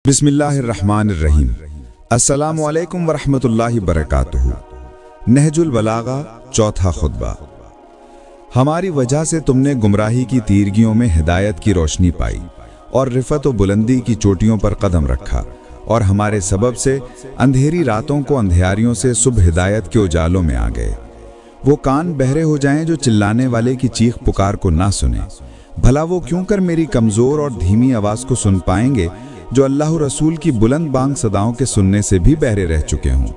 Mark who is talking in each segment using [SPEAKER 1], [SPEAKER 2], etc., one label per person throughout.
[SPEAKER 1] बिस्मिल्लाहिर्रहमानिर्रहीम। अस्सलामु अलैकुम वरहमतुल्लाहि वबरकातुहू। नहजुल बलागा, चौथा खुतबा। हमारी वजह से तुमने गुमराही की तीरगियों में हिदायत की रोशनी पाई और रिफत व बुलंदी की चोटियों पर कदम रखा, और हमारे सबब से अंधेरी रातों को अंधियारियों से सुबह हिदायत के उजालों में आ गए। वो कान बहरे हो जाएं जो चिल्लाने वाले की चीख पुकार को ना सुने। भला वो क्यों कर मेरी कमज़ोर और धीमी आवाज़ को सुन पाएंगे जो अल्लाह रसूल की बुलंद बांग सदाओं के सुनने से भी बहरे रह चुके हों।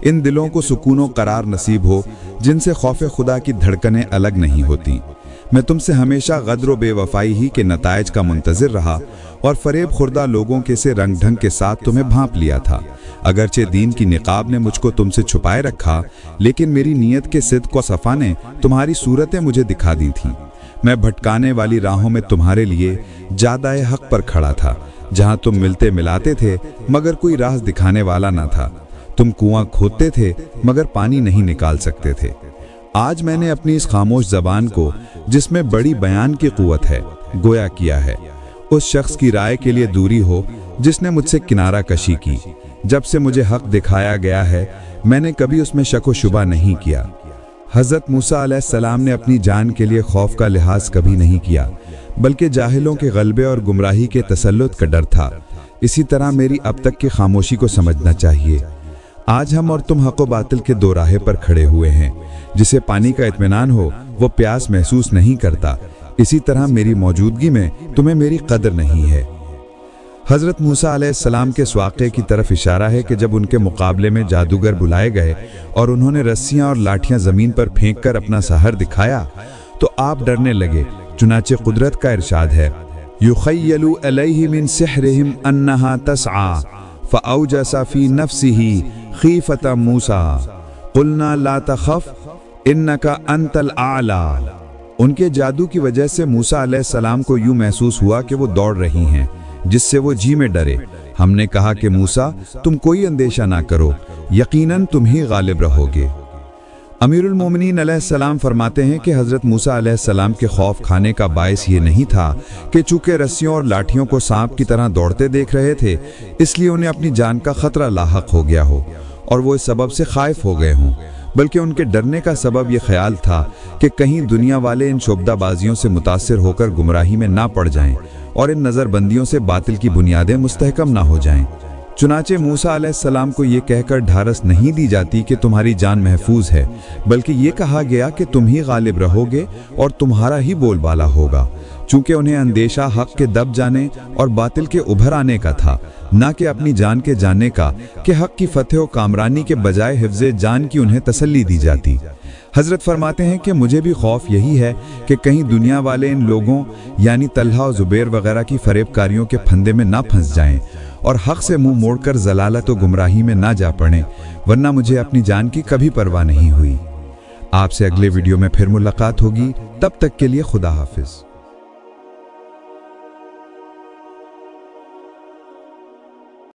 [SPEAKER 1] इन दिलों को सुकून व करार नसीब हो जिनसे खौफ खुदा की धड़कनें अलग नहीं होती। मैं तुमसे हमेशा गद्र व बेवफाई ही के नताइज का मुंतज़िर रहा और फरेब खुर्दा लोगों के से रंग ढंग के साथ तुम्हें भांप लिया था। अगरचे दीन की निकाब ने मुझको तुमसे छुपाए रखा, लेकिन मेरी नीयत के सिद्क़ व सफ़ा ने तुम्हारी सूरतें मुझे दिखा दी थीं। मैं भटकाने वाली राहों में तुम्हारे लिए जादाए हक पर खड़ा था, जहां तुम मिलते मिलाते थे मगर कोई राह दिखाने वाला ना था। तुम कुआं खोदते थे मगर पानी नहीं निकाल सकते थे। आज मैंने अपनी इस खामोश ज़बान को, जिसमें बड़ी बयान की क़ुव्वत है, गोया किया है। उस शख्स की राय के लिए दूरी हो जिसने मुझसे किनारा कशी की। जब से मुझे हक दिखाया गया है मैंने कभी उसमें शक व शुबा नहीं किया। हज़रत मूसा अलैहिस्सलाम ने अपनी जान के लिए खौफ का लिहाज कभी नहीं किया, बल्कि जाहिलों के गलबे और गुमराही के तसल्लुत का डर था। इसी तरह मेरी अब तक की खामोशी को समझना चाहिए। आज हम और तुम हक़ व बातिल के दो राहे पर खड़े हुए हैं। जिसे पानी का इत्मीनान हो वो प्यास महसूस नहीं करता। इसी तरह मेरी मौजूदगी में तुम्हें मेरी कदर नहीं है। हज़रत मूसा अलैहिस्सलाम के स्वाक़े की तरफ इशारा है कि जब उनके मुकाबले में जादूगर बुलाए गए और उन्होंने रस्सियाँ और लाठियाँ ज़मीन पर फेंक कर अपना सहर दिखाया तो आप डरने लगे। चुनाचे कुदरत का इरशाद है, युख़य्यलु अलैहि मिन सिहरिहिम अन्नहा तस्आ फ़अौजसा फ़ी नफ्सिही ख़ीफ़तम मूसा क़ुलना ला तख़फ़ इन्नका अंतल आला। उनके जादू की वजह से मूसा अलैहिस्सलाम को यूं महसूस हुआ कि वो दौड़ रही हैं, जिससे वो जी में डरे। हमने कहा कि मूसा, तुम कोई अंदेशा ना करो, यकीनन तुम ही गालिब रहोगे। अमीरुल मोमिनीन अलैहिस्सलाम फरमाते हैं कि हज़रत मूसा अलैहिस्सलाम के खौफ खाने का बायस ये नहीं था कि चूँकि रस्सियों और लाठियों को सांप की तरह दौड़ते देख रहे थे, इसलिए उन्हें अपनी जान का खतरा लाहक हो गया हो और वो इस सबब से खाइफ हो गए हों, बल्कि उनके डरने का सबब यह ख्याल था कि कहीं दुनिया वाले इन शोबदाबाजियों से मुतासिर होकर गुमराही में ना पड़ जाएं और इन नज़रबंदियों से बातिल की बुनियादें मुस्तहकम ना हो जाएं। चुनाचे मूसा अलैहिस्सलाम को ये कहकर ढारस नहीं दी जाती कि तुम्हारी जान महफूज है, बल्कि ये कहा गया कि तुम ही गालिब रहोगे और तुम्हारा ही बोलबाला होगा। चूँकि उन्हें अंदेशा हक के दब जाने और बातिल के उभर आने का था, ना कि अपनी जान के जानने का कि हक की फतह व कामरानी के बजाय हिफ्ज़े जान की उन्हें तसल्ली दी जाती। हज़रत फरमाते हैं कि मुझे भी खौफ यही है कि कहीं दुनिया वाले इन लोगों यानी तल्हा और ज़ुबैर वगैरह की फरेबकारियों के फंदे में ना फंस जाएं और हक से मुंह मोड़कर ज़लालत व गुमराही में ना जा पड़ें, वरना मुझे अपनी जान की कभी परवाह नहीं हुई। आपसे अगले वीडियो में फिर मुलाकात होगी। तब तक के लिए खुदा हाफिज़।